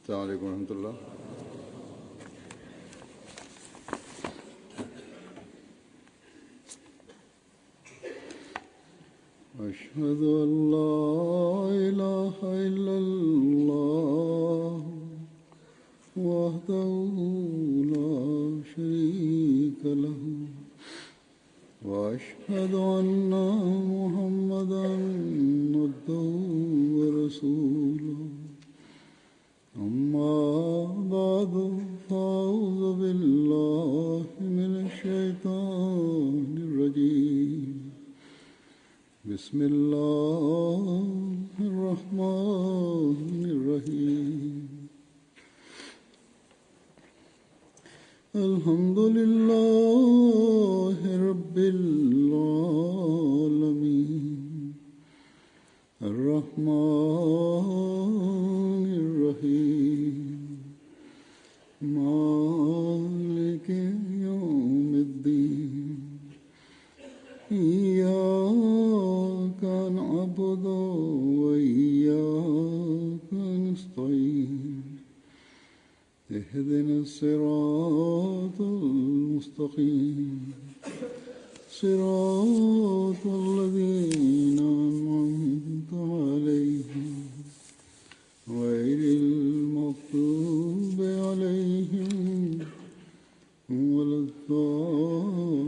السلام عليكم ورحمة الله. أشهد أن لا إله إلا الله وحده لا شريك له وأشهد أن محمدا عبده ورسوله أما بعد فأعوذ بالله من الشيطان الرجيم بسم الله الرحمن الرحيم الحمد لله رب العالمين الرحمن الرحيم مالك يوم الدين إياك نعبد وإياك نستعين اهدنا الصراط المستقيم صراط الذين أنعمت عليهم غير المغضوب عليهم ولا الضالين.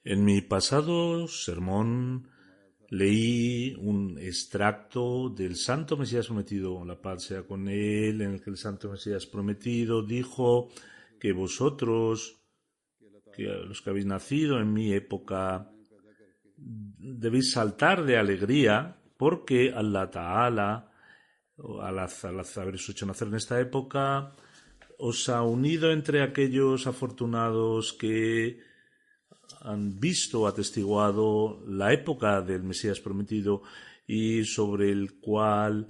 En mi pasado sermón leí un extracto del Santo Mesías Prometido, la paz sea con él, en el que el Santo Mesías Prometido dijo que vosotros, que los que habéis nacido en mi época, debéis saltar de alegría porque Allah Ta'ala, al haberos hecho nacer en esta época, os ha unido entre aquellos afortunados que han visto, atestiguado la época del Mesías Prometido y sobre el cual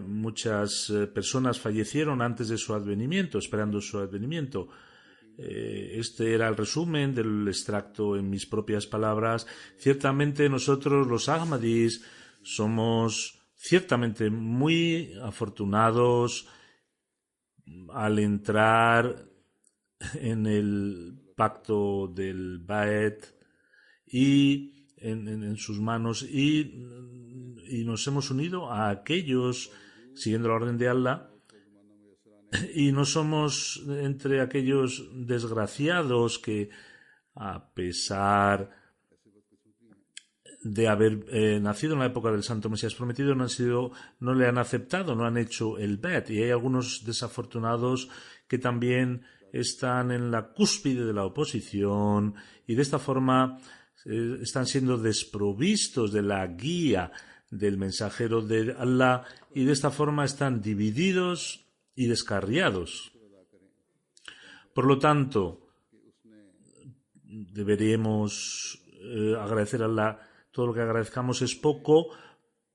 muchas personas fallecieron antes de su advenimiento, esperando su advenimiento. Este era el resumen del extracto en mis propias palabras. Ciertamente nosotros los Ahmadis somos ciertamente muy afortunados al entrar en el pacto del Ba'at y en sus manos y nos hemos unido a aquellos siguiendo la orden de Allah y no somos entre aquellos desgraciados que, a pesar de haber nacido en la época del Santo Mesías Prometido, no le han aceptado, no han hecho el Ba'at, y hay algunos desafortunados que también están en la cúspide de la oposición y de esta forma están siendo desprovistos de la guía del mensajero de Allah y de esta forma están divididos y descarriados. Por lo tanto, deberíamos agradecer a Allah. Todo lo que agradezcamos es poco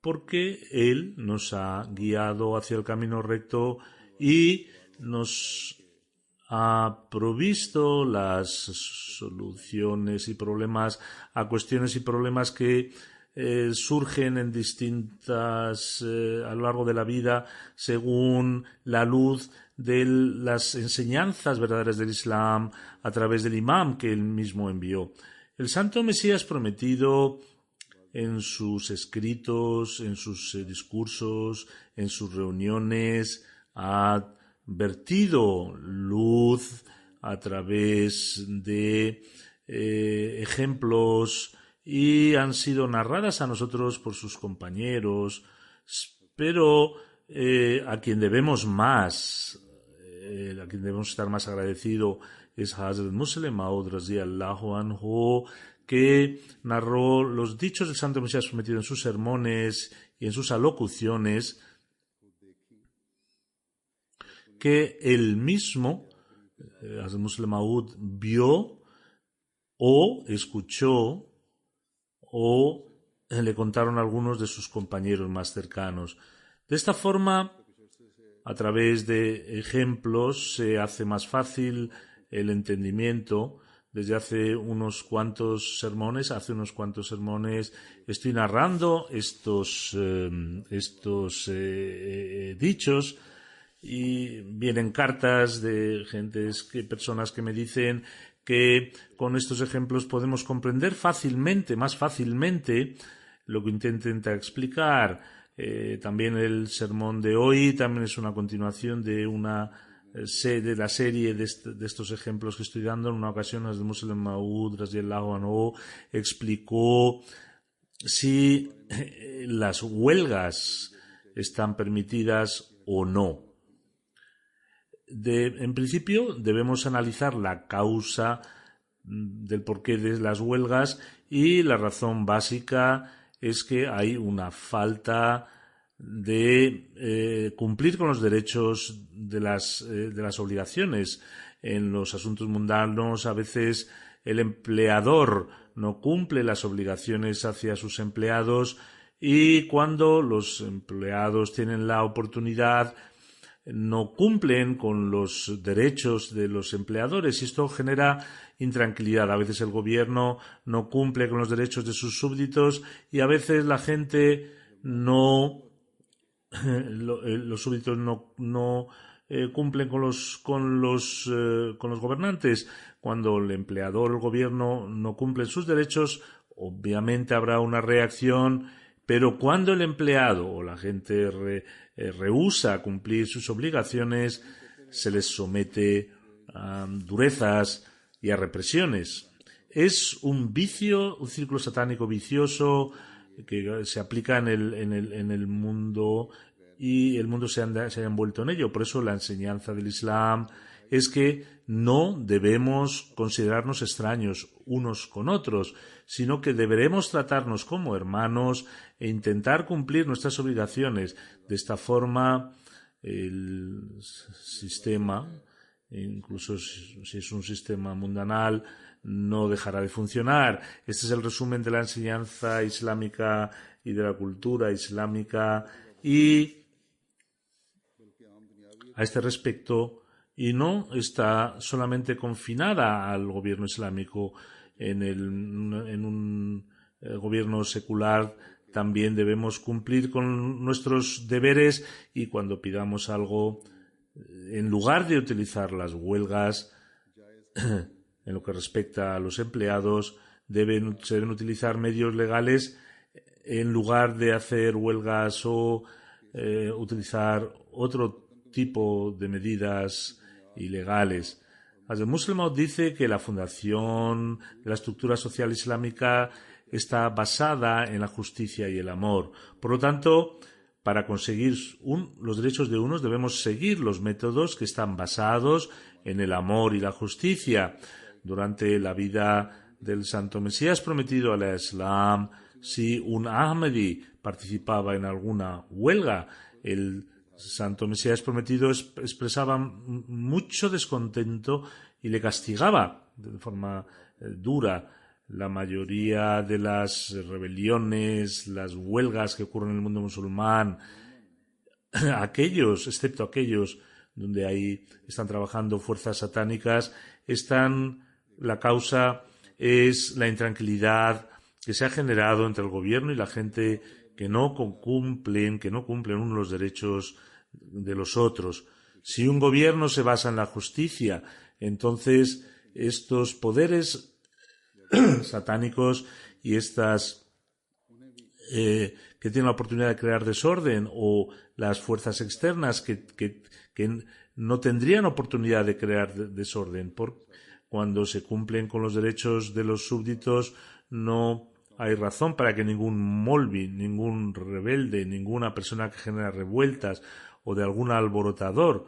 porque Él nos ha guiado hacia el camino recto y nos ha provisto las soluciones y problemas a cuestiones y problemas que surgen en distintas a lo largo de la vida según la luz de las enseñanzas verdaderas del Islam a través del imam que él mismo envió. El Santo Mesías Prometido, en sus escritos, en sus discursos, en sus reuniones, ha vertido luz a través de ejemplos y han sido narradas a nosotros por sus compañeros, pero a quien debemos más, a quien debemos estar más agradecido es Hazrat Musleh Maud radhiyallahu anhu, que narró los dichos del Santo Mesías Prometido en sus sermones y en sus alocuciones, que él mismo, Hazrat Musleh Maud, vio o escuchó o le contaron algunos de sus compañeros más cercanos. De esta forma, a través de ejemplos se hace más fácil el entendimiento. Desde hace unos cuantos sermones estoy narrando estos dichos, y vienen cartas de personas que me dicen que con estos ejemplos podemos comprender más fácilmente lo que intenta explicar. También el sermón de hoy también es una continuación de la serie de estos ejemplos que estoy dando. En una ocasión, el Muslim Maud radhiyallahu anhu explicó si las huelgas están permitidas o no. En principio, debemos analizar la causa del porqué de las huelgas, y la razón básica es que hay una falta de cumplir con los derechos de las obligaciones. En los asuntos mundanos, a veces el empleador no cumple las obligaciones hacia sus empleados, y cuando los empleados tienen la oportunidad no cumplen con los derechos de los empleadores, y esto genera intranquilidad. A veces el gobierno no cumple con los derechos de sus súbditos, y a veces la gente los súbditos no cumplen con los gobernantes. Cuando el empleador o el gobierno no cumplen sus derechos, obviamente habrá una reacción. Pero cuando el empleado o la gente rehúsa cumplir sus obligaciones, se les somete a durezas y a represiones. Es un vicio, un círculo satánico vicioso que se aplica en el mundo, y el mundo se ha envuelto en ello. Por eso la enseñanza del Islam es que no debemos considerarnos extraños unos con otros, sino que deberemos tratarnos como hermanos e intentar cumplir nuestras obligaciones. De esta forma, el sistema, incluso si es un sistema mundanal, no dejará de funcionar. Este es el resumen de la enseñanza islámica y de la cultura islámica. Y a este respecto, y no está solamente confinada al gobierno islámico. En un gobierno secular también debemos cumplir con nuestros deberes, y cuando pidamos algo, en lugar de utilizar las huelgas, en lo que respecta a los empleados, se deben utilizar medios legales en lugar de hacer huelgas o utilizar otro tipo de medidas ilegales. El Muslim dice que la fundación de la estructura social islámica está basada en la justicia y el amor. Por lo tanto, para conseguir los derechos de unos, debemos seguir los métodos que están basados en el amor y la justicia. Durante la vida del Santo Mesías prometido al Islam, si un Ahmadi participaba en alguna huelga, el Santo Mesías prometido expresaba mucho descontento y le castigaba de forma dura. La mayoría de las rebeliones, las huelgas que ocurren en el mundo musulmán, excepto aquellos donde ahí están trabajando fuerzas satánicas, la causa es la intranquilidad que se ha generado entre el gobierno y la gente, que no cumplen unos los derechos de los otros. Si un gobierno se basa en la justicia, entonces estos poderes satánicos y estas que tienen la oportunidad de crear desorden, o las fuerzas externas que no tendrían oportunidad de crear desorden, cuando se cumplen con los derechos de los súbditos, no hay razón para que ningún molvi, ningún rebelde, ninguna persona que genera revueltas o de algún alborotador,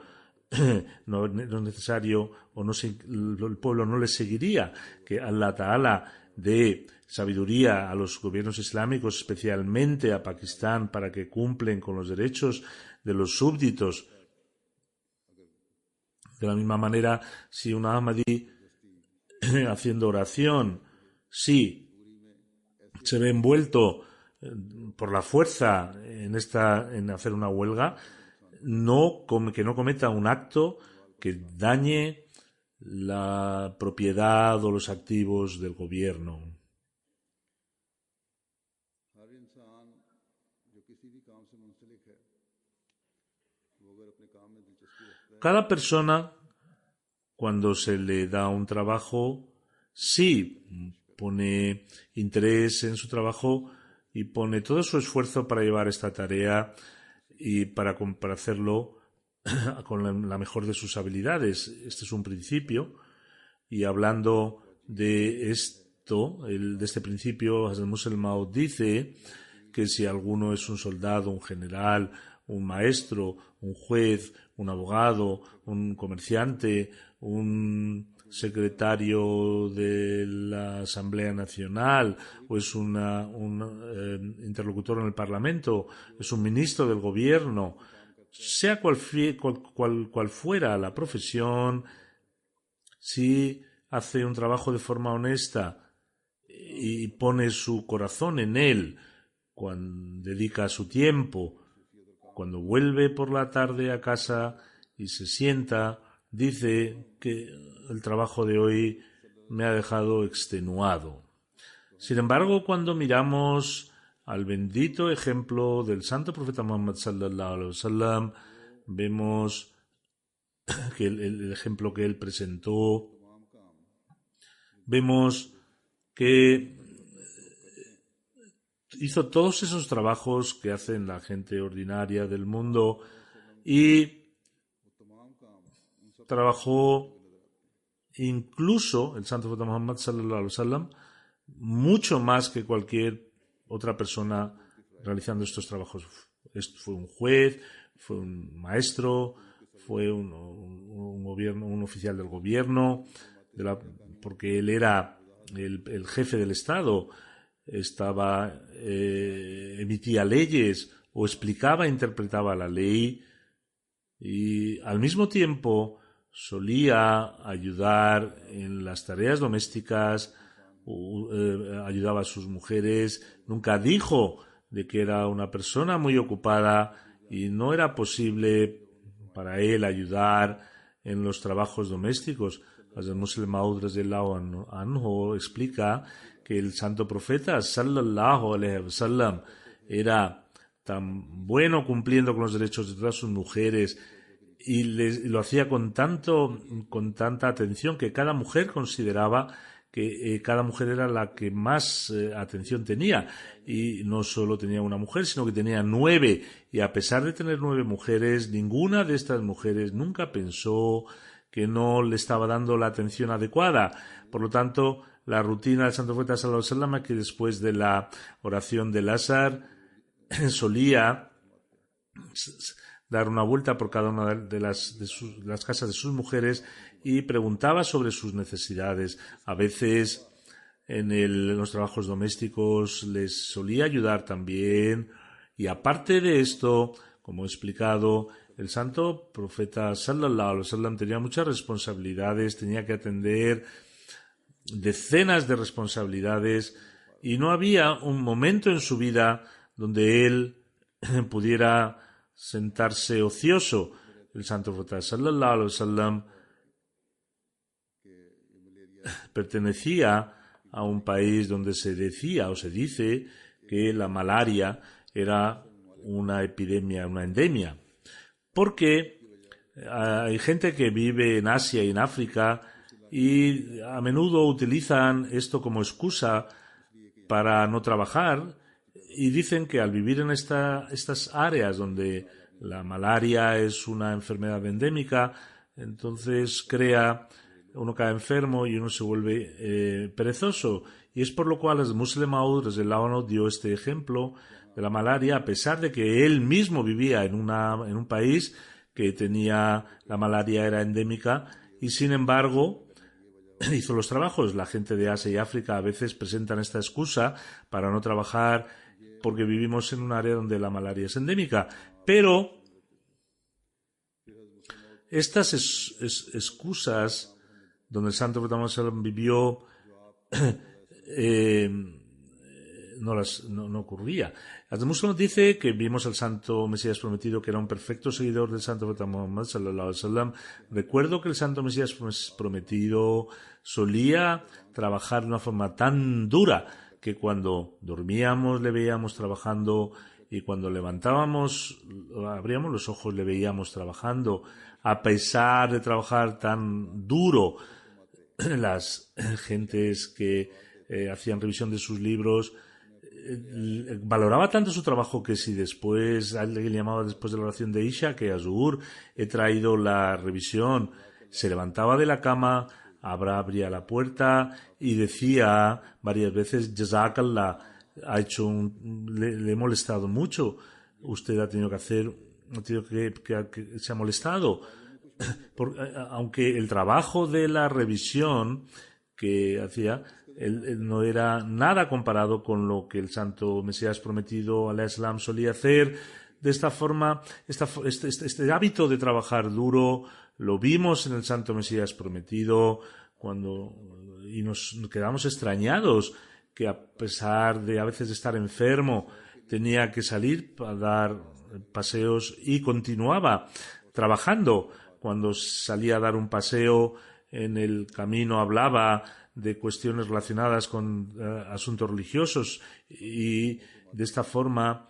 no es necesario, el pueblo no le seguiría, que Allah Ta'ala dé sabiduría a los gobiernos islámicos, especialmente a Pakistán, para que cumplen con los derechos de los súbditos. De la misma manera, si un Ahmadi haciendo oración, si se ve envuelto por la fuerza en hacer una huelga, que no cometa un acto que dañe la propiedad o los activos del gobierno. हर इंसान जो किसी भी काम से मुंसलिक है वो अगर अपने काम में दिलचस्पी रखता है Cada persona, cuando se le da un trabajo, sí pone interés en su trabajo y pone todo su esfuerzo para llevar esta tarea y para hacerlo con la mejor de sus habilidades. Este es un principio. Y hablando de esto, de este principio, Hazrat Musleh Maud dice que si alguno es un soldado, un general, un maestro, un juez, un abogado, un comerciante, un secretario de la Asamblea Nacional o es un interlocutor en el Parlamento, es un ministro del gobierno, sea cual fuera la profesión, si hace un trabajo de forma honesta y pone su corazón en él, cuando dedica su tiempo, cuando vuelve por la tarde a casa y se sienta, dice que el trabajo de hoy me ha dejado extenuado. Sin embargo, cuando miramos al bendito ejemplo del santo profeta Muhammad sallallahu alaihi wasallam, vemos que el ejemplo que él presentó, vemos que hizo todos esos trabajos que hacen la gente ordinaria del mundo y trabajó incluso el santo profeta Muhammad sallallahu alaihi wasallam mucho más que cualquier otra persona realizando estos trabajos. Fue un juez, fue un maestro, fue un oficial del gobierno, porque él era el jefe del Estado, emitía leyes o explicaba e interpretaba la ley y al mismo tiempo solía ayudar en las tareas domésticas, ayudaba a sus mujeres, nunca dijo de que era una persona muy ocupada y no era posible para él ayudar en los trabajos domésticos. Hazrat Musleh Maud radhiyallahu anhu explica que el santo profeta sallallahu alaihi wasallam era tan bueno cumpliendo con los derechos de todas sus mujeres y lo hacía con tanta atención que cada mujer consideraba que cada mujer era la que más atención tenía, y no solo tenía una mujer sino que tenía 9, y a pesar de tener 9 mujeres, ninguna de estas mujeres nunca pensó que no le estaba dando la atención adecuada. Por lo tanto, la rutina del santo profeta sallallahu alaihi wasallam, que después de la oración del Asar solía dar una vuelta por cada una de las casas de sus mujeres y preguntaba sobre sus necesidades. A veces en los trabajos domésticos les solía ayudar también, y aparte de esto, como he explicado, el santo profeta sallallahu alaihi wasallam tenía muchas responsabilidades, tenía que atender decenas de responsabilidades y no había un momento en su vida donde él pudiera sentarse ocioso. El santo profeta sallallahu alaihi wasallam pertenecía a un país donde se decía o se dice que la malaria era una epidemia, una endemia, porque hay gente que vive en Asia y en África y a menudo utilizan esto como excusa para no trabajar, y dicen que al vivir en estas áreas donde la malaria es una enfermedad endémica, entonces uno cae enfermo y uno se vuelve perezoso, y es por lo cual el Musleh Maud radhiyallahu anhu dio este ejemplo de la malaria, a pesar de que él mismo vivía en un país que la malaria era endémica, y sin embargo hizo los trabajos. La gente de Asia y África a veces presentan esta excusa para no trabajar porque vivimos en un área donde la malaria es endémica, pero estas excusas donde el santo profeta vivió no ocurría. Hazrat Musa nos dice que vimos al santo Mesías prometido, que era un perfecto seguidor del santo profeta Muhammad sallallahu alaihi wasallam. Recuerdo que el santo Mesías prometido solía trabajar de una forma tan dura que cuando dormíamos le veíamos trabajando y cuando levantábamos, abríamos los ojos, le veíamos trabajando. A pesar de trabajar tan duro, las gentes que hacían revisión de sus libros valoraba tanto su trabajo que si después alguien le llamaba después de la oración de Isha, que Azur, he traído la revisión, se levantaba de la cama, abría la puerta y decía varias veces: Jazakallah, le he molestado mucho, usted ha tenido que hacer, ha tenido que se ha molestado. Aunque el trabajo de la revisión que hacía él no era nada comparado con lo que el santo Mesías prometido al Islam solía hacer. De esta forma, este hábito de trabajar duro lo vimos en el santo Mesías prometido y nos quedamos extrañados que, a pesar de a veces de estar enfermo, tenía que salir para dar paseos y continuaba trabajando. Cuando salía a dar un paseo en el camino hablaba de cuestiones relacionadas con asuntos religiosos y de esta forma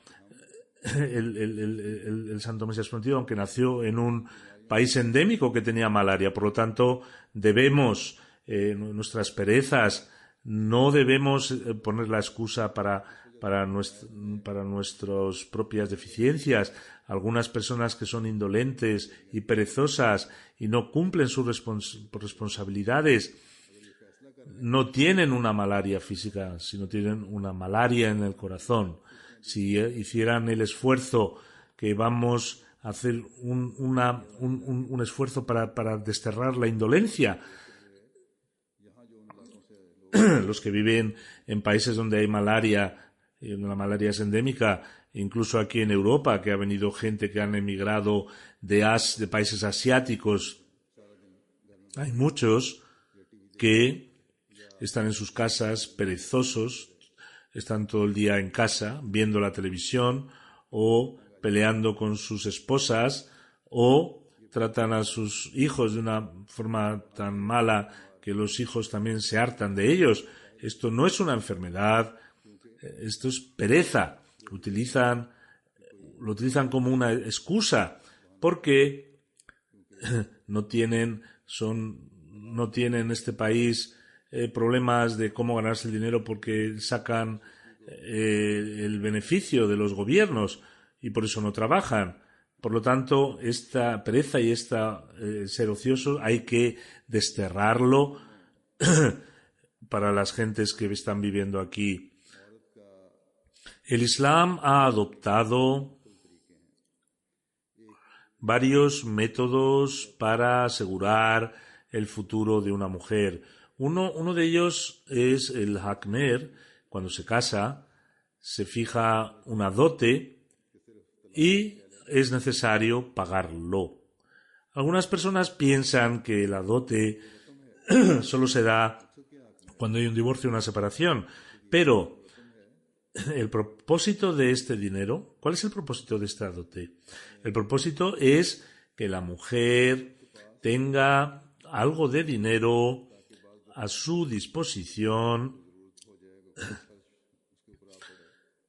el santo Mesías prometido, aunque nació en un país endémico que tenía malaria, por lo tanto debemos nuestras perezas, no debemos poner la excusa para nuestras propias deficiencias. Algunas personas que son indolentes y perezosas y no cumplen sus responsabilidades no tienen una malaria física, sino tienen una malaria en el corazón. Si hicieran el esfuerzo que vamos a hacer, un esfuerzo para desterrar la indolencia, los que viven en países donde hay malaria, la malaria es endémica, incluso aquí en Europa, que ha venido gente que han emigrado de países asiáticos, hay muchos que están en sus casas perezosos, están todo el día en casa viendo la televisión o peleando con sus esposas o tratan a sus hijos de una forma tan mala que los hijos también se hartan de ellos. Esto no es una enfermedad, esto es pereza. Lo utilizan como una excusa porque no tienen en este país problemas de cómo ganarse el dinero porque sacan el beneficio de los gobiernos y por eso no trabajan. Por lo tanto, esta pereza y ser ocioso hay que desterrarlo para las gentes que están viviendo aquí. El Islam ha adoptado varios métodos para asegurar el futuro de una mujer. Uno de ellos es el hakmer. Cuando se casa, se fija una dote y es necesario pagarlo. Algunas personas piensan que la dote solo se da cuando hay un divorcio o una separación, pero el propósito de este dinero, ¿cuál es el propósito de esta dote? El propósito es que la mujer tenga algo de dinero a su disposición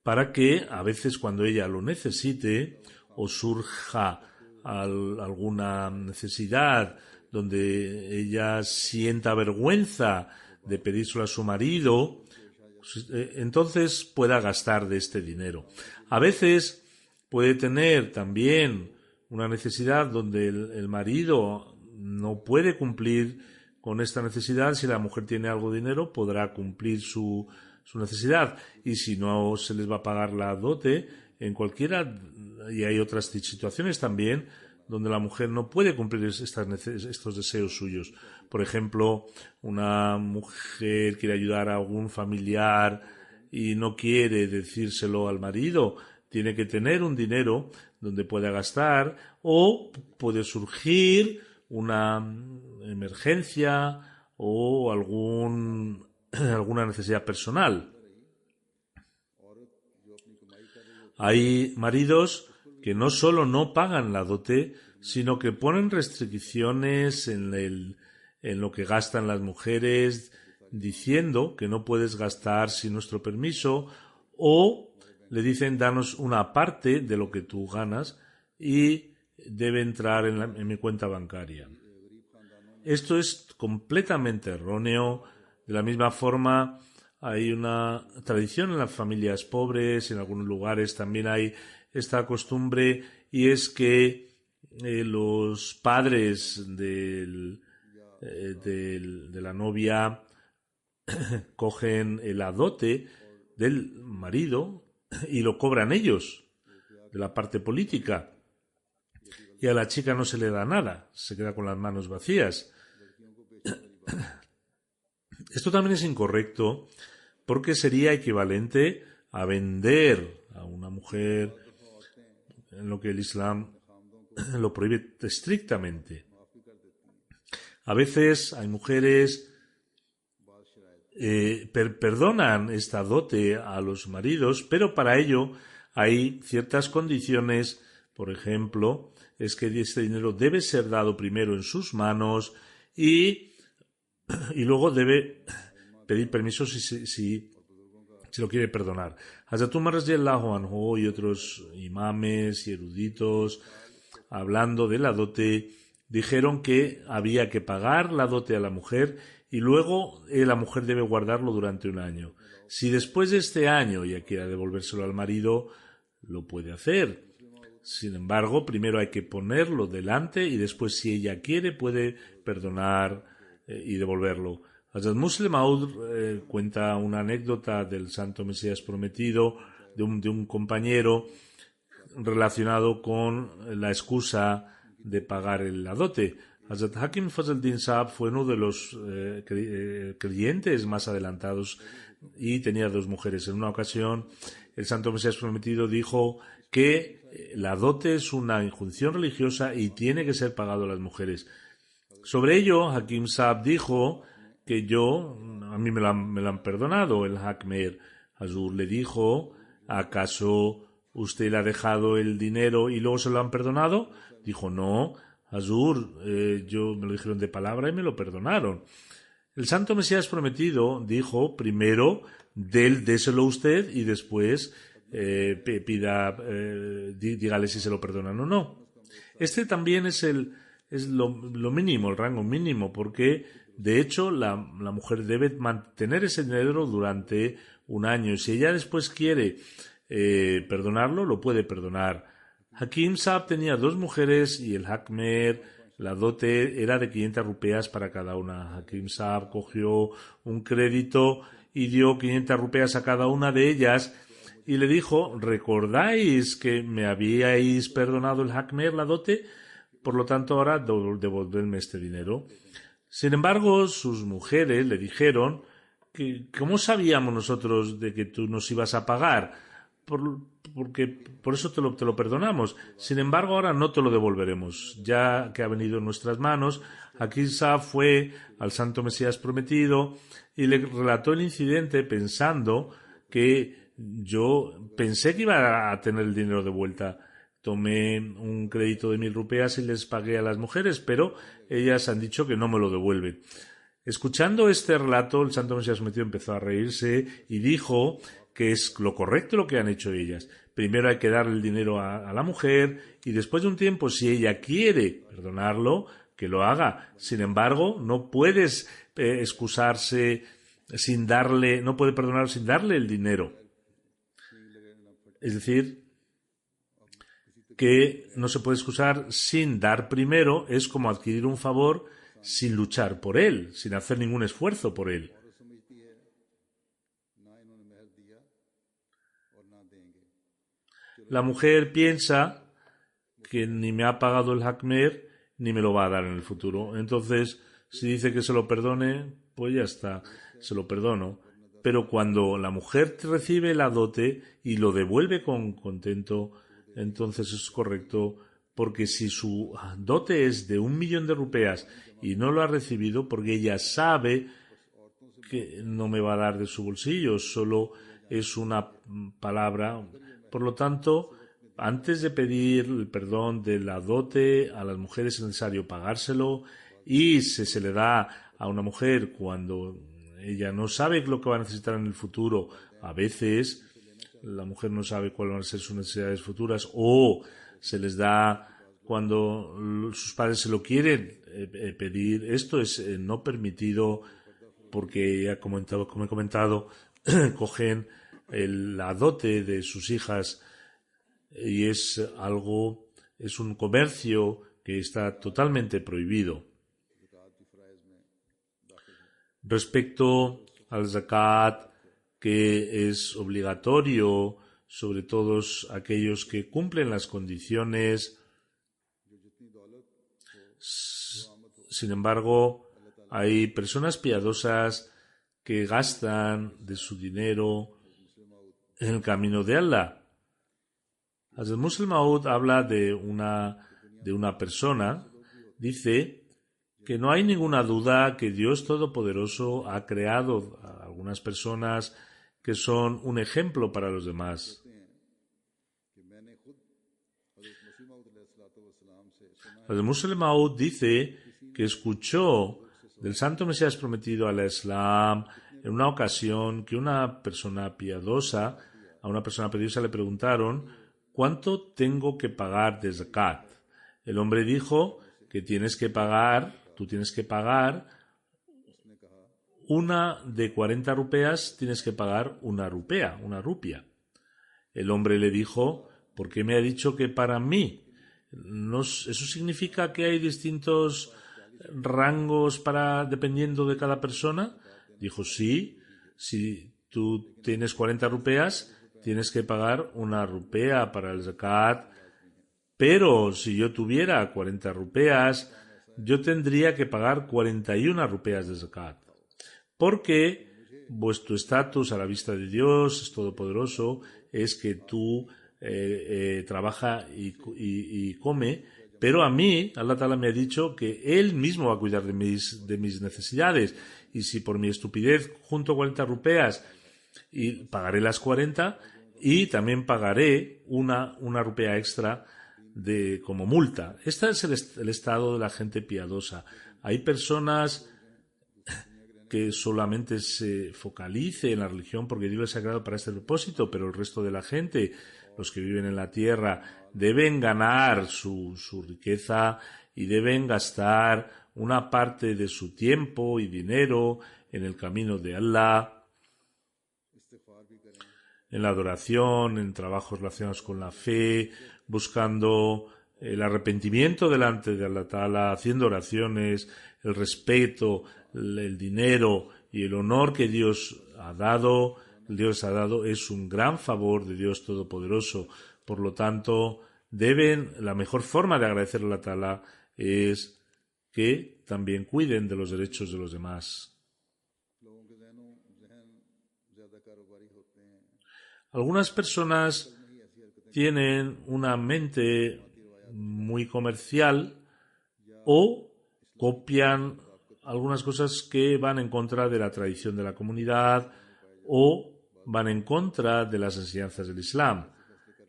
para que a veces cuando ella lo necesite o surja alguna necesidad donde ella sienta vergüenza de pedírselo a su marido, entonces pueda gastar de este dinero. A veces puede tener también una necesidad donde el marido no puede cumplir con esta necesidad. Si la mujer tiene algo de dinero, podrá cumplir su necesidad. Y si no se les va a pagar la dote, en cualquiera, y hay otras situaciones también, donde la mujer no puede cumplir estos deseos suyos. Por ejemplo, una mujer quiere ayudar a algún familiar y no quiere decírselo al marido. Tiene que tener un dinero donde pueda gastar, o puede surgir una emergencia o alguna necesidad personal. Hay maridos que no solo no pagan la dote, sino que ponen restricciones en lo que gastan las mujeres, diciendo que no puedes gastar sin nuestro permiso, o le dicen danos una parte de lo que tú ganas y debe entrar en mi cuenta bancaria. Esto es completamente erróneo. De la misma forma, hay una tradición en las familias pobres, en algunos lugares también hay esta costumbre, y es que los padres de la novia cogen la dote del marido y lo cobran ellos, de la parte política. Y a la chica no se le da nada, se queda con las manos vacías. Esto también es incorrecto porque sería equivalente a vender a una mujer, en lo que el Islam lo prohíbe estrictamente. A veces hay mujeres perdonan esta dote a los maridos, pero para ello hay ciertas condiciones. Por ejemplo, es que este dinero debe ser dado primero en sus manos y luego debe pedir permiso si lo quiere perdonar. Hazrat Umar radiyallahu anhu y otros imames y eruditos, hablando de la dote, dijeron que había que pagar la dote a la mujer y luego la mujer debe guardarlo durante un año. Si después de este año ella quiere devolvérselo al marido, lo puede hacer. Sin embargo, primero hay que ponerlo delante y después, si ella quiere, puede perdonar y devolverlo. Hazrat Muslim Maud cuenta una anécdota del Santo Mesías Prometido de un compañero relacionado con la excusa de pagar la dote. Hazrat Hakim Fazl-Din Saab fue uno de los creyentes más adelantados y tenía dos mujeres. En una ocasión, el Santo Mesías Prometido dijo que la dote es una injunción religiosa y tiene que ser pagado a las mujeres. Sobre ello, Hakim Saab dijo que a mí me lo han perdonado. El Hakmer Hazur le dijo, ¿acaso usted le ha dejado el dinero y luego se lo han perdonado? Dijo, no, Hazur, yo me lo dijeron de palabra y me lo perdonaron. El Santo Mesías Prometido dijo, primero, déselo usted y después dígale si se lo perdonan o no. Este también es lo mínimo, el rango mínimo, porque de hecho la mujer debe mantener ese dinero durante un año. Y si ella después quiere perdonarlo, lo puede perdonar. Hakim Saab tenía dos mujeres y el Hakmer, la dote era de 500 rupeas para cada una. Hakim Saab cogió un crédito y dio 500 rupeas a cada una de ellas y le dijo, ¿recordáis que me habíais perdonado el Hakmer, la dote? Por lo tanto, ahora devolvedme este dinero. Sin embargo, sus mujeres le dijeron que ¿cómo sabíamos nosotros de que tú nos ibas a pagar? Porque por eso te lo perdonamos. Sin embargo, ahora no te lo devolveremos. Ya que ha venido en nuestras manos, Akisa fue al Santo Mesías Prometido y le relató el incidente pensando que yo pensé que iba a tener el dinero de vuelta. Tomé un crédito de 1000 rupeas y les pagué a las mujeres, pero ellas han dicho que no me lo devuelven. Escuchando este relato, el Santo Mesías Prometido empezó a reírse y dijo que es lo correcto lo que han hecho ellas. Primero hay que darle el dinero a la mujer y después de un tiempo, si ella quiere perdonarlo, que lo haga. Sin embargo, no puedes excusarse no puede perdonar sin darle el dinero. Es decir, que no se puede excusar sin dar primero, es como adquirir un favor sin luchar por él, sin hacer ningún esfuerzo por él. La mujer piensa que ni me ha pagado el Hakmer ni me lo va a dar en el futuro. Entonces, si dice que se lo perdone, pues ya está, se lo perdono. Pero cuando la mujer recibe la dote y lo devuelve con contento, entonces es correcto, porque si su dote es de 1.000.000 de rupeas y no lo ha recibido porque ella sabe que no me va a dar de su bolsillo, solo es una palabra, Por lo tanto, antes de pedir el perdón de la dote a las mujeres es necesario pagárselo, y si se le da a una mujer cuando ella no sabe lo que va a necesitar en el futuro, a veces la mujer no sabe cuáles van a ser sus necesidades futuras, o se les da cuando sus padres se lo quieren pedir. Esto es no permitido porque, ya como he comentado, cogen la dote de sus hijas y es un comercio que está totalmente prohibido. Respecto al zakat, que es obligatorio sobre todos aquellos que cumplen las condiciones, sin embargo, hay personas piadosas que gastan de su dinero en el camino de Allah. Hazrat Musleh Maud habla de una persona, dice que no hay ninguna duda que Dios Todopoderoso ha creado a algunas personas que son un ejemplo para los demás. Hazrat Musleh Maud dice que escuchó del Santo Mesías prometido al Islam en una ocasión que a una persona piadosa le preguntaron: ¿cuánto tengo que pagar de zakat? El hombre dijo que tú tienes que pagar una de 40 rupeas, tienes que pagar una rupia. El hombre le dijo: ¿por qué me ha dicho que para mí? ¿Eso significa que hay distintos rangos dependiendo de cada persona? Dijo: sí, si tú tienes 40 rupeas, tienes que pagar una rupea para el zakat, pero si yo tuviera 40 rupeas, yo tendría que pagar 41 rupeas de zakat, porque vuestro estatus a la vista de Dios es todopoderoso, es que tú trabaja y come, pero a mí Allah Ta'ala me ha dicho que Él mismo va a cuidar de mis necesidades, y si por mi estupidez junto 40 rupeas y pagaré las 40, y también pagaré una rupea extra como multa. Este es el estado de la gente piadosa. Hay personas que solamente se focalice en la religión porque Dios les ha creado para este propósito, pero el resto de la gente, los que viven en la tierra, deben ganar su riqueza y deben gastar una parte de su tiempo y dinero en el camino de Allah, en la adoración, en trabajos relacionados con la fe, buscando el arrepentimiento delante de Allah Ta'ala, haciendo oraciones, el respeto, el dinero y el honor que Dios ha dado es un gran favor de Dios Todopoderoso. Por lo tanto, la mejor forma de agradecer a Allah Ta'ala es que también cuiden de los derechos de los demás. Algunas personas tienen una mente muy comercial o copian algunas cosas que van en contra de la tradición de la comunidad o van en contra de las enseñanzas del Islam.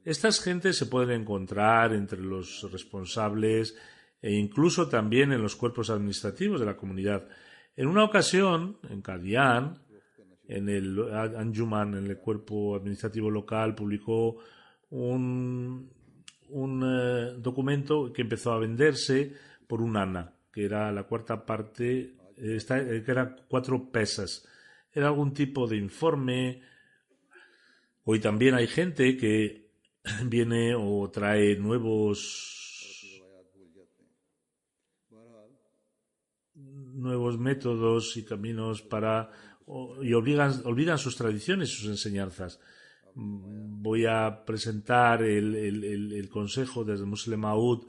Estas gentes se pueden encontrar entre los responsables e incluso también en los cuerpos administrativos de la comunidad. En una ocasión, en Qadian, en el Anjuman, en el cuerpo administrativo local, publicó un documento que empezó a venderse por un ana, que era la cuarta parte, que era 4 pesas. Era algún tipo de informe. Hoy también hay gente que viene o trae nuevos métodos y caminos y olvidan sus tradiciones y sus enseñanzas. Voy a presentar el consejo de Hazrat Musleh Maud.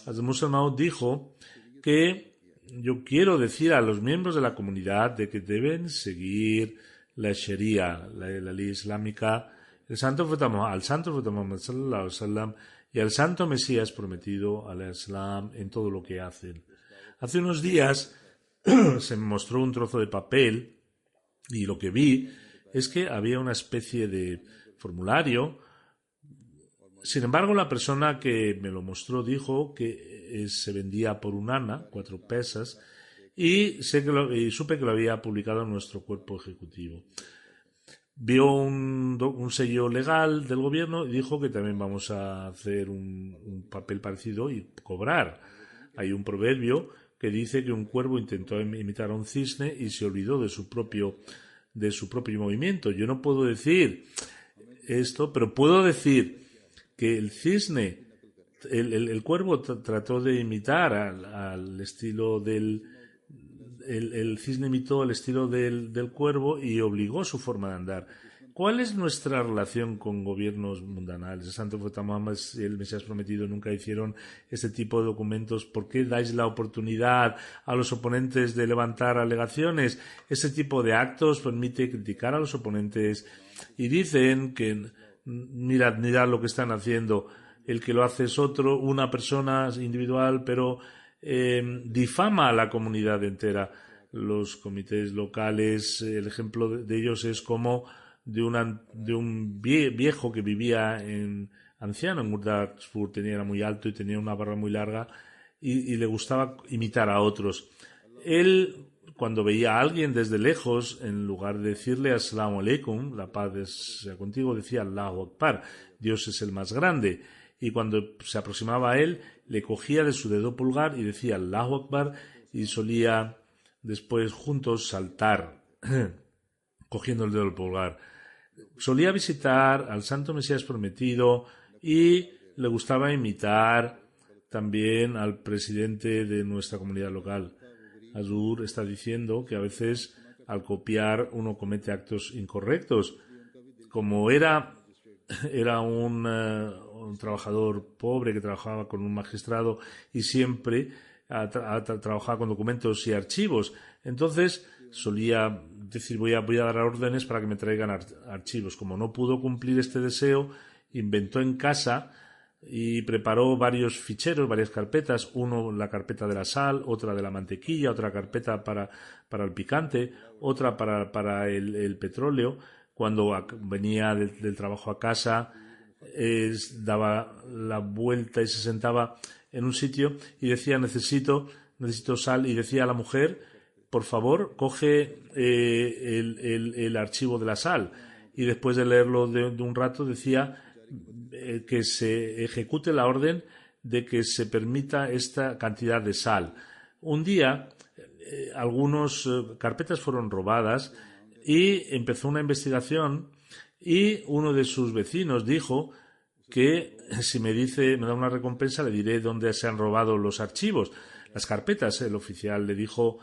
Hazrat Musleh Maud dijo que yo quiero decir a los miembros de la comunidad de que deben seguir la Sharia, la ley islámica, al Santo Profeta Muhammad sallallahu alaihi wasallam y al Santo Mesías prometido al Islam en todo lo que hacen. Hace unos días se me mostró un trozo de papel y lo que vi es que había una especie de formulario Sin embargo, la persona que me lo mostró dijo que se vendía por un ana, 4 pesas, y supe que lo había publicado en nuestro cuerpo ejecutivo. Vio un sello legal del gobierno y dijo que también vamos a hacer un papel parecido y cobrar. Hay un proverbio que dice que un cuervo intentó imitar a un cisne y se olvidó de su propio movimiento. Yo no puedo decir esto, pero puedo decir que el cisne, el cuervo trató de imitar al estilo del... El cisne imitó el estilo del cuervo y obligó su forma de andar. ¿Cuál es nuestra relación con gobiernos mundanales? El Santo Profeta Muhammad y el Mesías Prometido nunca hicieron este tipo de documentos. ¿Por qué dais la oportunidad a los oponentes de levantar alegaciones? Ese tipo de actos permite criticar a los oponentes y dicen que mirad lo que están haciendo. El que lo hace es otro, una persona individual, pero difama a la comunidad entera. Los comités locales, el ejemplo de ellos es como de un viejo que vivía anciano en Gurdaspur, era muy alto y tenía una barba muy larga y le gustaba imitar a otros. Él, cuando veía a alguien desde lejos, en lugar de decirle Assalamu alaikum, la paz sea contigo, decía Allahu Akbar, Dios es el más grande. Y cuando se aproximaba a él, le cogía de su dedo pulgar y decía Allahu Akbar y solía después juntos saltar cogiendo el dedo pulgar. Solía visitar al Santo Mesías Prometido y le gustaba imitar también al presidente de nuestra comunidad local. Azur está diciendo que a veces al copiar uno comete actos incorrectos. Como era un trabajador pobre que trabajaba con un magistrado y siempre trabajaba con documentos y archivos. Entonces solía decir voy a dar órdenes para que me traigan archivos. Como no pudo cumplir este deseo, inventó en casa y preparó varios ficheros, varias carpetas, uno la carpeta de la sal, otra de la mantequilla, otra carpeta para el picante, otra para el petróleo. Cuando venía del trabajo a casa, daba la vuelta y se sentaba en un sitio y decía necesito sal, y decía a la mujer por favor coge el archivo de la sal, y después de leerlo de un rato decía que se ejecute la orden de que se permita esta cantidad de sal. Un día algunas carpetas fueron robadas y empezó una investigación y uno de sus vecinos dijo que si me da una recompensa le diré dónde se han robado los archivos, las carpetas. El oficial le dijo,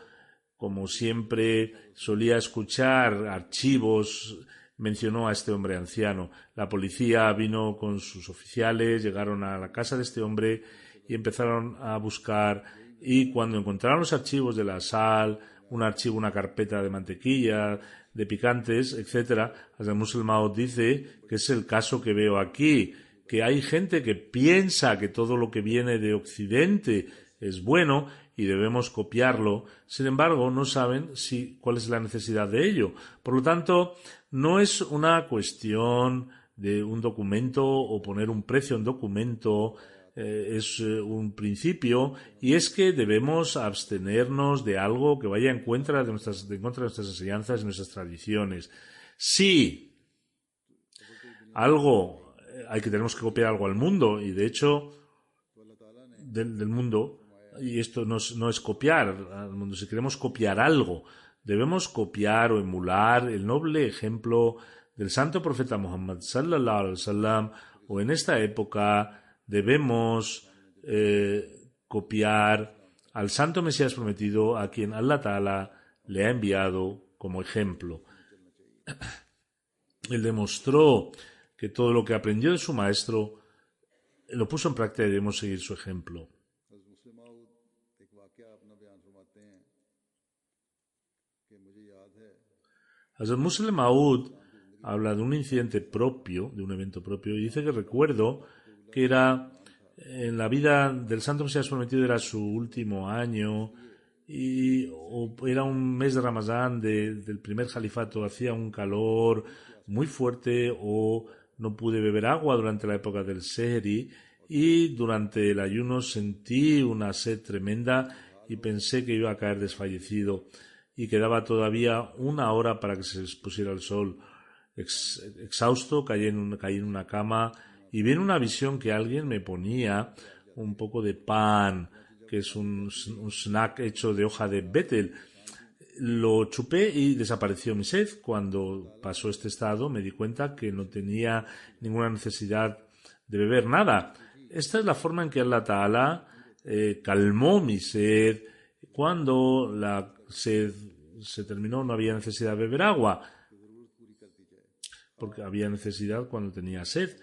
como siempre solía escuchar archivos, mencionó a este hombre anciano. La policía vino con sus oficiales, llegaron a la casa de este hombre y empezaron a buscar, y cuando encontraron los archivos de la sal, un archivo, una carpeta de mantequilla, de picantes, etcétera, Hazrat Musleh Maud dice que es el caso que veo aquí, que hay gente que piensa que todo lo que viene de Occidente es bueno y debemos copiarlo, sin embargo no saben cuál es la necesidad de ello. Por lo tanto, no es una cuestión de un documento o poner un precio en documento, es un principio, y es que debemos abstenernos de algo que vaya en contra de nuestras enseñanzas y nuestras tradiciones. Si algo tenemos que copiar algo al mundo, y de hecho del mundo, y esto no es copiar al mundo. Si queremos copiar algo, debemos copiar o emular el noble ejemplo del santo profeta Muhammad sallallahu alaihi wasallam, o en esta época debemos copiar al santo Mesías Prometido, a quien Allah Ta'ala le ha enviado como ejemplo. Él demostró que todo lo que aprendió de su maestro lo puso en práctica y debemos seguir su ejemplo. Hazrat Musleh Maud habla de un incidente propio, de un evento propio, y dice que recuerdo que era en la vida del Santo Mesías Prometido, era su último año, o era un mes de Ramadán del primer califato, hacía un calor muy fuerte, o no pude beber agua durante la época del Sehri y durante el ayuno sentí una sed tremenda y pensé que iba a caer desfallecido y quedaba todavía 1 hora para que se expusiera el sol. Exhausto, caí en una cama y vi en una visión que alguien me ponía un poco de pan, que es un snack hecho de hoja de betel. Lo chupé y desapareció mi sed. Cuando pasó este estado me di cuenta que no tenía ninguna necesidad de beber nada. Esta es la forma en que Allah Ta'ala calmó mi sed. Cuando la sed se terminó no había necesidad de beber agua, porque había necesidad cuando tenía sed.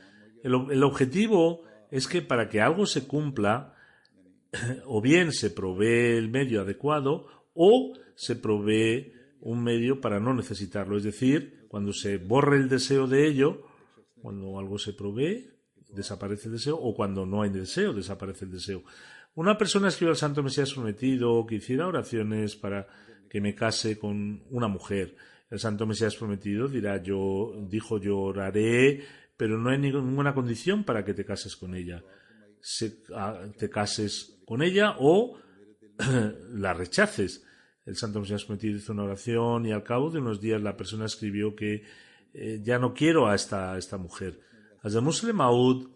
El objetivo es que para que algo se cumpla, o bien se provee el medio adecuado o se provee un medio para no necesitarlo. Es decir, cuando se borre el deseo de ello, cuando algo se provee, desaparece el deseo, o cuando no hay deseo, desaparece el deseo. Una persona escribió al Santo Mesías Prometido que hiciera oraciones para que me case con una mujer. El Santo Mesías Prometido dijo yo oraré, pero no hay ninguna condición para que te cases con ella. Te cases con ella o la rechaces. El Santo Mesías Prometido hizo una oración y al cabo de unos días la persona escribió que ya no quiero a esta mujer. Hazrat Musleh Maud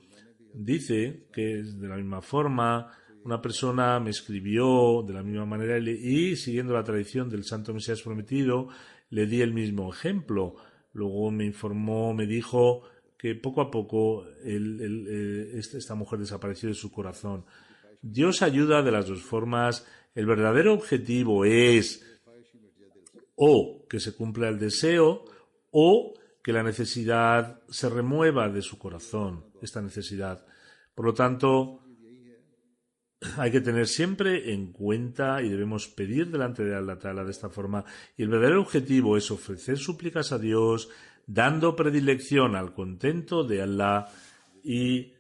dice que de la misma forma una persona me escribió de la misma manera y siguiendo la tradición del Santo Mesías Prometido le di el mismo ejemplo. Luego me dijo que poco a poco esta mujer desapareció de su corazón. Dios ayuda de las dos formas. El verdadero objetivo es o que se cumpla el deseo o que la necesidad se remueva de su corazón, esta necesidad. Por lo tanto, hay que tener siempre en cuenta y debemos pedir delante de Allah Ta'ala de esta forma. Y el verdadero objetivo es ofrecer súplicas a Dios, dando predilección al contento de Allah y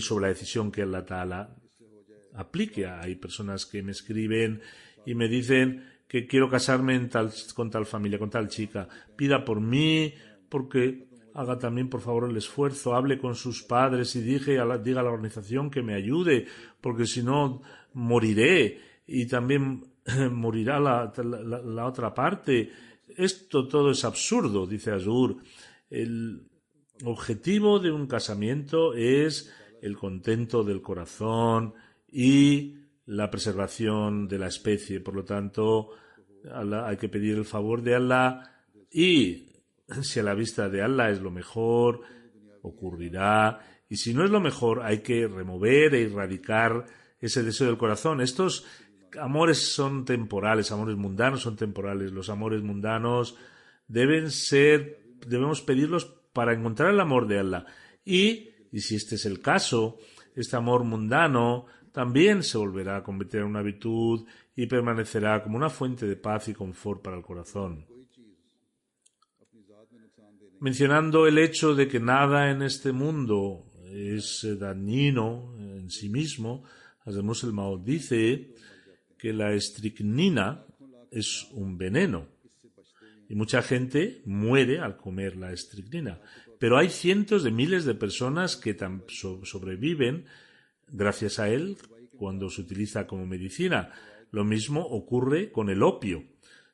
sobre la decisión que Allah Ta'ala aplique. Hay personas que me escriben y me dicen que quiero casarme con tal familia, con tal chica. Pida por mí, porque haga también, por favor, el esfuerzo, hable con sus padres y diga a la organización que me ayude, porque si no, moriré y también morirá la otra parte. Esto todo es absurdo, dice Azur. El objetivo de un casamiento es el contento del corazón y la preservación de la especie. Por lo tanto, hay que pedir el favor de Allah y si a la vista de Allah es lo mejor, ocurrirá. Y si no es lo mejor, hay que remover e erradicar ese deseo del corazón. Estos amores son temporales, amores mundanos son temporales. Los amores mundanos debemos pedirlos para encontrar el amor de Allah. Y si este es el caso, este amor mundano también se volverá a convertir en una virtud y permanecerá como una fuente de paz y confort para el corazón. Mencionando el hecho de que nada en este mundo es dañino en sí mismo, Hazrat Musleh Maud dice que la estricnina es un veneno y mucha gente muere al comer la estricnina, pero hay cientos de miles de personas que sobreviven gracias a él cuando se utiliza como medicina. Lo mismo ocurre con el opio.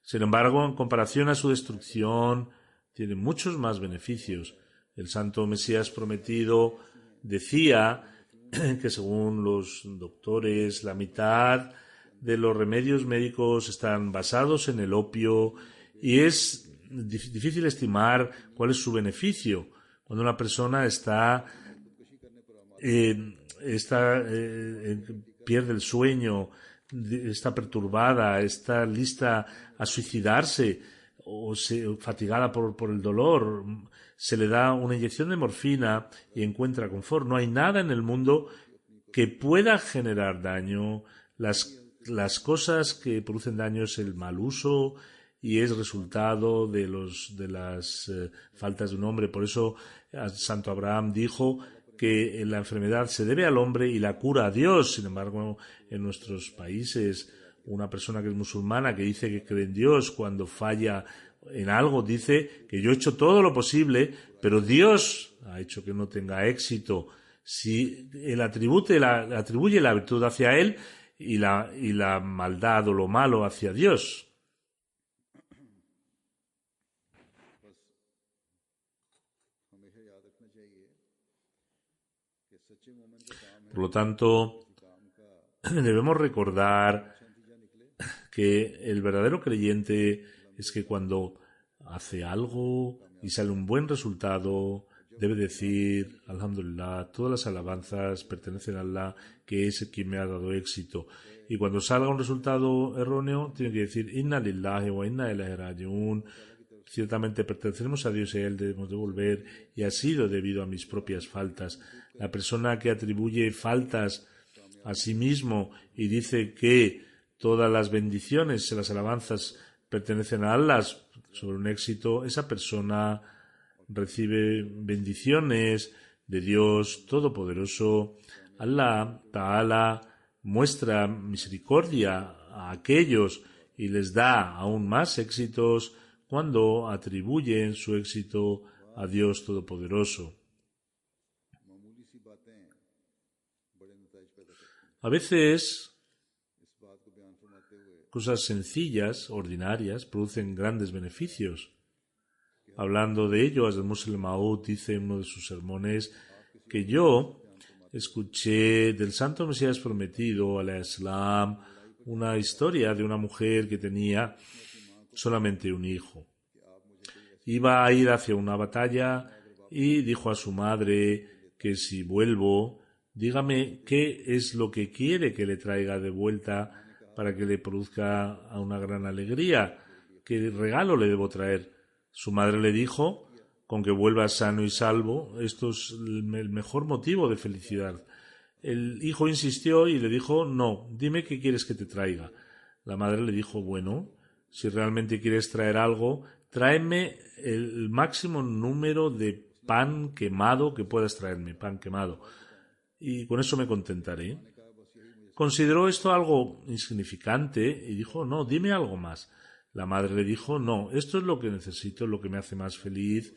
Sin embargo, en comparación a su destrucción, tiene muchos más beneficios. El Santo Mesías Prometido decía que según los doctores, la mitad de los remedios médicos están basados en el opio y es difícil estimar cuál es su beneficio. Cuando una persona pierde el sueño, está perturbada, está lista a suicidarse o fatigada por el dolor, se le da una inyección de morfina y encuentra confort. No hay nada en el mundo que pueda generar daño. Las cosas que producen daño es el mal uso y es resultado de las faltas de un hombre. Por eso Santo Abraham dijo que la enfermedad se debe al hombre y la cura a Dios. Sin embargo, en nuestros países Una persona que es musulmana, que dice que cree en Dios, cuando falla en algo, dice que yo he hecho todo lo posible, pero Dios ha hecho que no tenga éxito. Si él atribuye la virtud hacia él y la maldad o lo malo hacia Dios. Por lo tanto, debemos recordar que el verdadero creyente es que cuando hace algo y sale un buen resultado, debe decir, Alhamdulillah, todas las alabanzas pertenecen a Allah, que es quien me ha dado éxito. Y cuando salga un resultado erróneo, tiene que decir, Inna lillahi wa inna ilaihi raji'un. Ciertamente pertenecemos a Dios y a Él debemos devolver, y ha sido debido a mis propias faltas. La persona que atribuye faltas a sí mismo y dice que todas las bendiciones y las alabanzas pertenecen a Allah sobre un éxito, esa persona recibe bendiciones de Dios Todopoderoso. Allah Ta'ala muestra misericordia a aquellos y les da aún más éxitos cuando atribuyen su éxito a Dios Todopoderoso. A veces cosas sencillas, ordinarias, producen grandes beneficios. Hablando de ello, Hazrat Musleh Maud dice en uno de sus sermones que yo escuché del Santo Mesías Prometido, al Islam, una historia de una mujer que tenía solamente un hijo. Iba a ir hacia una batalla y dijo a su madre que si vuelvo, dígame qué es lo que quiere que le traiga de vuelta para que le produzca una gran alegría. ¿Qué regalo le debo traer? Su madre le dijo, con que vuelva sano y salvo, esto es el mejor motivo de felicidad. El hijo insistió y le dijo, no, dime qué quieres que te traiga. La madre le dijo, bueno, si realmente quieres traer algo, tráeme el máximo número de pan quemado que puedas traerme, pan quemado. Y con eso me contentaré. Consideró esto algo insignificante y dijo, no, dime algo más. La madre le dijo, no, esto es lo que necesito, es lo que me hace más feliz.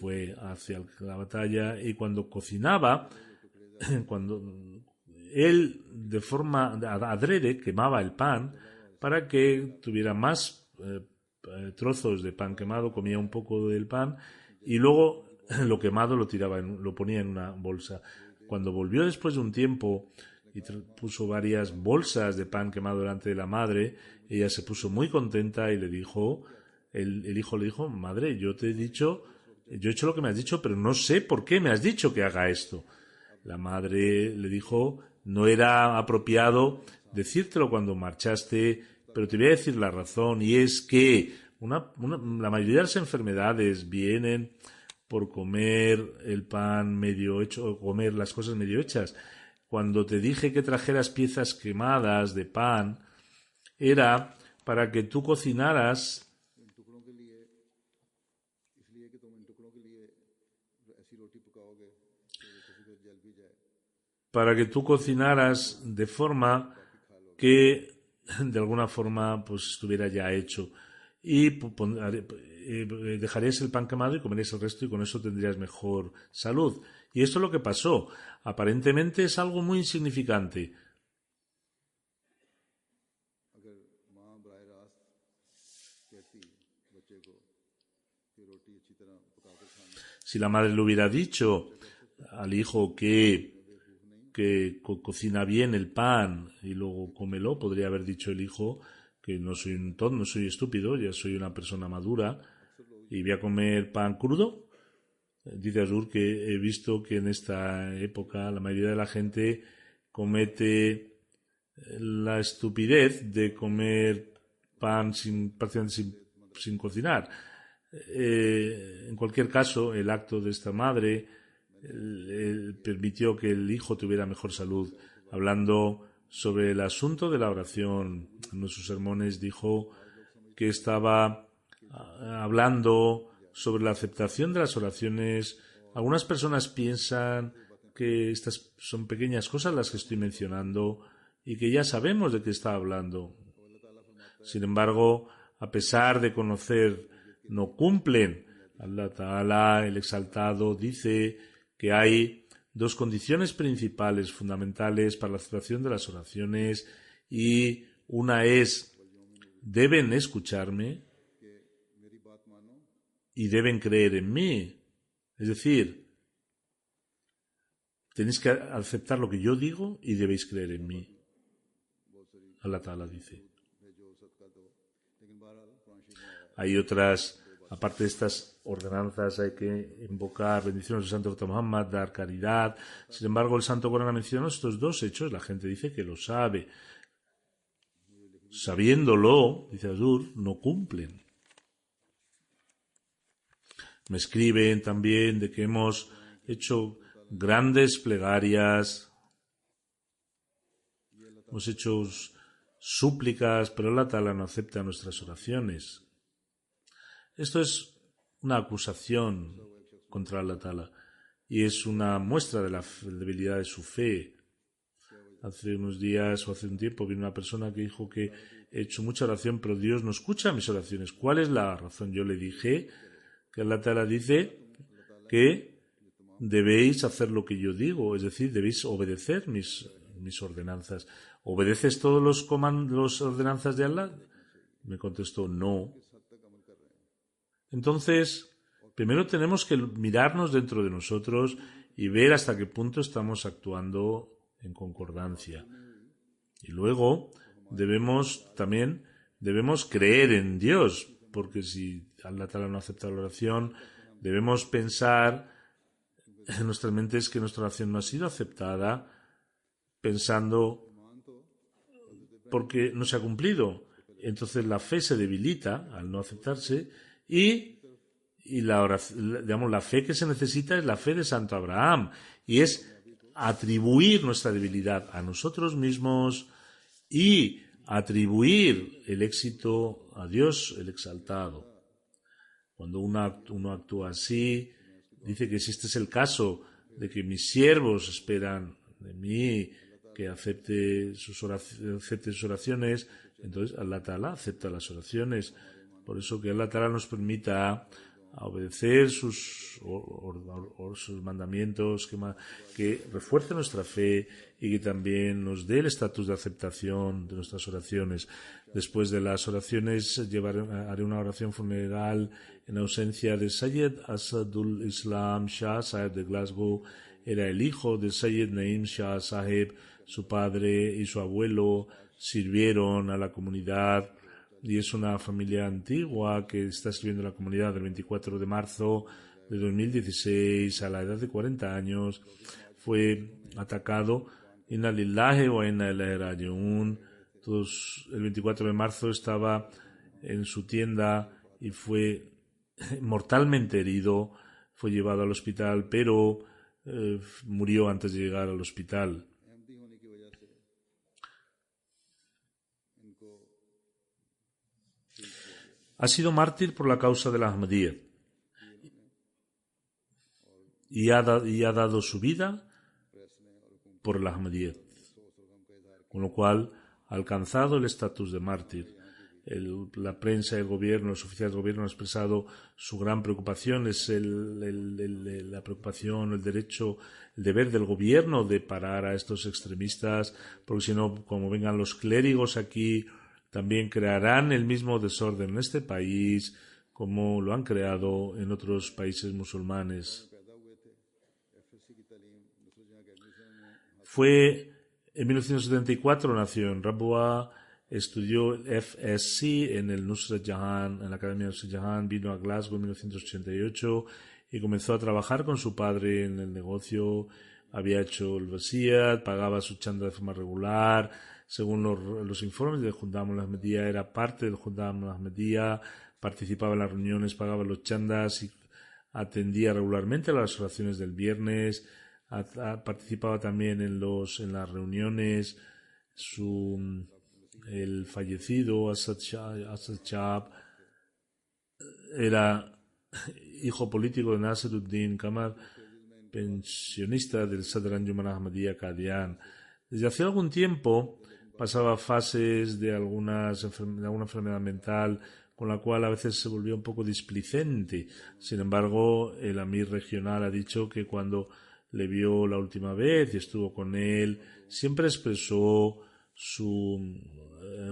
Fue hacia la batalla y cuando cocinaba, cuando él de forma adrede quemaba el pan para que tuviera más trozos de pan quemado, comía un poco del pan y luego lo quemado lo ponía en una bolsa. Cuando volvió después de un tiempo y puso varias bolsas de pan quemado delante de la madre, ella se puso muy contenta y le dijo, el hijo le dijo, madre, yo he hecho lo que me has dicho, pero no sé por qué me has dicho que haga esto. La madre le dijo, no era apropiado decírtelo cuando marchaste, pero te voy a decir la razón, y es que la mayoría de las enfermedades vienen por comer el pan medio hecho o comer las cosas medio hechas. Cuando te dije que trajeras piezas quemadas de pan, era para que tú cocinaras de forma que de alguna forma pues estuviera ya hecho y dejarías el pan quemado y comerías el resto y con eso tendrías mejor salud. Y esto es lo que pasó. Aparentemente es algo muy insignificante. Si la madre le hubiera dicho al hijo que cocina bien el pan y luego cómelo, podría haber dicho el hijo que no soy un tonto, no soy estúpido, ya soy una persona madura y voy a comer pan crudo. Dice Azur que he visto que en esta época la mayoría de la gente comete la estupidez de comer pan prácticamente sin cocinar. En cualquier caso, el acto de esta madre permitió que el hijo tuviera mejor salud. Hablando sobre el asunto de la oración, en sus sermones dijo que estaba hablando sobre la aceptación de las oraciones. Algunas personas piensan que estas son pequeñas cosas las que estoy mencionando y que ya sabemos de qué está hablando. Sin embargo, a pesar de conocer, no cumplen. Allah Ta'ala, el exaltado, dice que hay dos condiciones principales, fundamentales para la aceptación de las oraciones, y una es, deben escucharme y deben creer en mí. Es decir, tenéis que aceptar lo que yo digo y debéis creer en mí. Allah Ta'ala dice. Hay otras, aparte de estas ordenanzas, hay que invocar bendiciones del Santo Profeta Muhammad, dar caridad. Sin embargo, el Santo Corán ha mencionado estos dos hechos, la gente dice que lo sabe. Sabiéndolo, dice Azur, no cumplen. Me escriben también de que hemos hecho grandes plegarias, hemos hecho súplicas, pero Allah Ta'ala no acepta nuestras oraciones. Esto es una acusación contra Allah Ta'ala y es una muestra de la debilidad de su fe. Hace unos días o hace un tiempo vino una persona que dijo que he hecho mucha oración, pero Dios no escucha mis oraciones. ¿Cuál es la razón? Yo le dije que Allah Ta'ala dice que debéis hacer lo que yo digo, es decir, debéis obedecer mis ordenanzas. ¿Obedeces todos los ordenanzas de Allah? Me contestó, no. Entonces, primero tenemos que mirarnos dentro de nosotros y ver hasta qué punto estamos actuando en concordancia. Y luego debemos creer en Dios, porque si Allah Ta'ala no acepta la oración, debemos pensar en nuestras mentes que nuestra oración no ha sido aceptada, pensando porque no se ha cumplido. Entonces la fe se debilita al no aceptarse y la oración, digamos, la fe que se necesita es la fe de Santo Abraham y es atribuir nuestra debilidad a nosotros mismos y atribuir el éxito a Dios, el exaltado. Cuando uno actúa así, dice que si este es el caso de que mis siervos esperan de mí que acepte sus oraciones, entonces Allah Ta'ala acepta las oraciones. Por eso que Allah Ta'ala nos permita obedecer sus mandamientos, que refuerce nuestra fe y que también nos dé el estatus de aceptación de nuestras oraciones. Después de las oraciones haré una oración funeral en ausencia de Sayyid Asadul Islam Shah Sahib de Glasgow. Era el hijo de Sayyid Naim Shah Sahib. Su padre y su abuelo sirvieron a la comunidad y es una familia antigua que está sirviendo a la comunidad del 24 de marzo de 2016 a la edad de 40 años. Fue atacado. Inna lillahi wa inna ilaihi raji'un. El 24 de marzo estaba en su tienda y fue mortalmente herido. Fue llevado al hospital, pero murió antes de llegar al hospital. Ha sido mártir por la causa de la Ahmadiyya y ha dado su vida por la Ahmadiyya, con lo cual ha alcanzado el estatus de mártir. La prensa y el gobierno, los oficiales del gobierno han expresado su gran preocupación. Es la preocupación, el derecho, el deber del gobierno de parar a estos extremistas, porque si no, como vengan los clérigos aquí, también crearán el mismo desorden en este país como lo han creado en otros países musulmanes. En 1974 nació en Rabwa, estudió el FSC en el Nusrat Jahan, en la Academia Nusrat Jahan, vino a Glasgow en 1988 y comenzó a trabajar con su padre en el negocio. Había hecho el wasiyat, pagaba su chanda de forma regular. Según los informes del Jundam al-Ahmadiyya, era parte del Jundam al-Ahmadiyya, participaba en las reuniones, pagaba los chandas y atendía regularmente a las oraciones del viernes, participaba también en las reuniones. El fallecido Asad Shah era hijo político de Nasiruddin Kamar, pensionista del Sadr Anjuman Ahmadiyya Qadian. Desde hace algún tiempo pasaba fases de alguna enfermedad mental con la cual a veces se volvía un poco displicente. Sin embargo, el amir regional ha dicho que cuando le vio la última vez y estuvo con él, siempre expresó su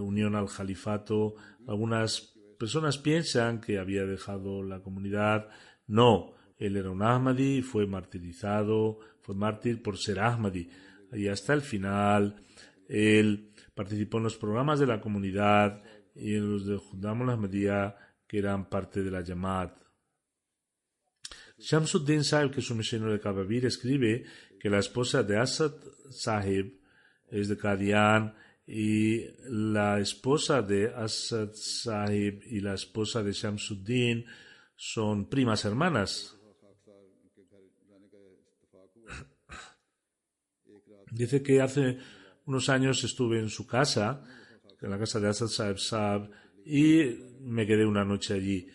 unión al califato. Algunas personas piensan que había dejado la comunidad. No, él era un Ahmadi y fue martirizado, fue mártir por ser Ahmadi. Y hasta el final, él participó en los programas de la comunidad y en los de Judam al-Ahmadiyya, que eran parte de la Jamaat. Shamsuddin Sahib, que es un misionero de Kababir, escribe que la esposa de Asad Sahib es de Qadian y la esposa de Asad Sahib y la esposa de Shamsuddin son primas hermanas. Dice que hace unos años estuve en su casa, en la casa de Asad Sahib, y me quedé una noche allí.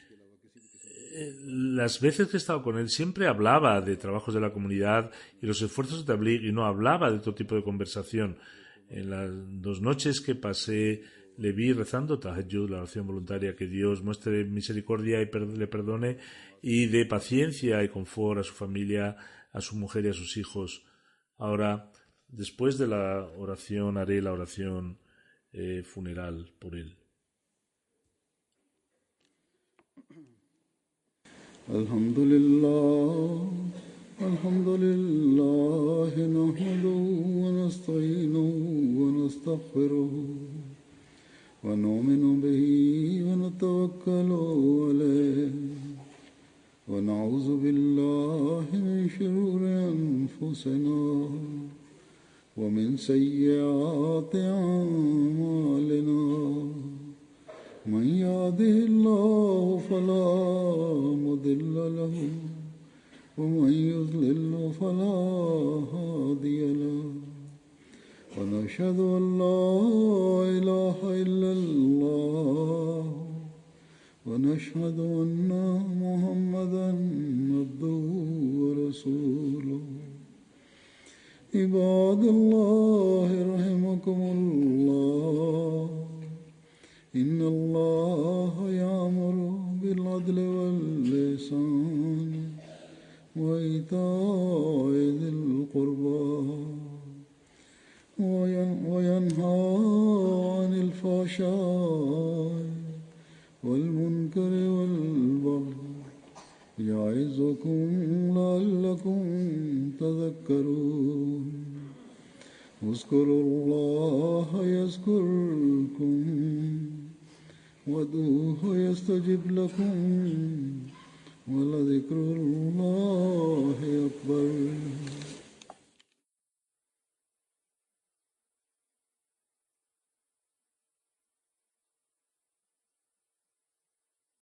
Las veces que he estado con él siempre hablaba de trabajos de la comunidad y los esfuerzos de Tabligh y no hablaba de otro tipo de conversación. En las 2 noches que pasé le vi rezando Tahajjud, la oración voluntaria, que Dios muestre misericordia y le perdone y dé paciencia y confort a su familia, a su mujer y a sus hijos. Ahora, después de la oración, haré la oración funeral por él. Alhamdulillah, alhamdulillah, nahmaduhu wa nasta'inuhu wa nastaghfiruhu wa nu'minu bihi wa natawakkalu alayhi wa na'udhu billahi min shururi anfusina wa min sayyiati a'malina. من يهده الله فلا مضل له ومن يضلل فلا هادي له ونشهد أن لا إله إلا الله ونشهد أن محمدا عبده ورسوله عباد الله رحمكم الله إن الله يأمر بالعدل والإحسان وإيتاء ذي القربى وينهى عن الفحشاء والمنكر والبغي يعظكم لعلكم تذكرون اذكروا الله يذكركم وادعوه يستجب لكم ولذكر الله أكبر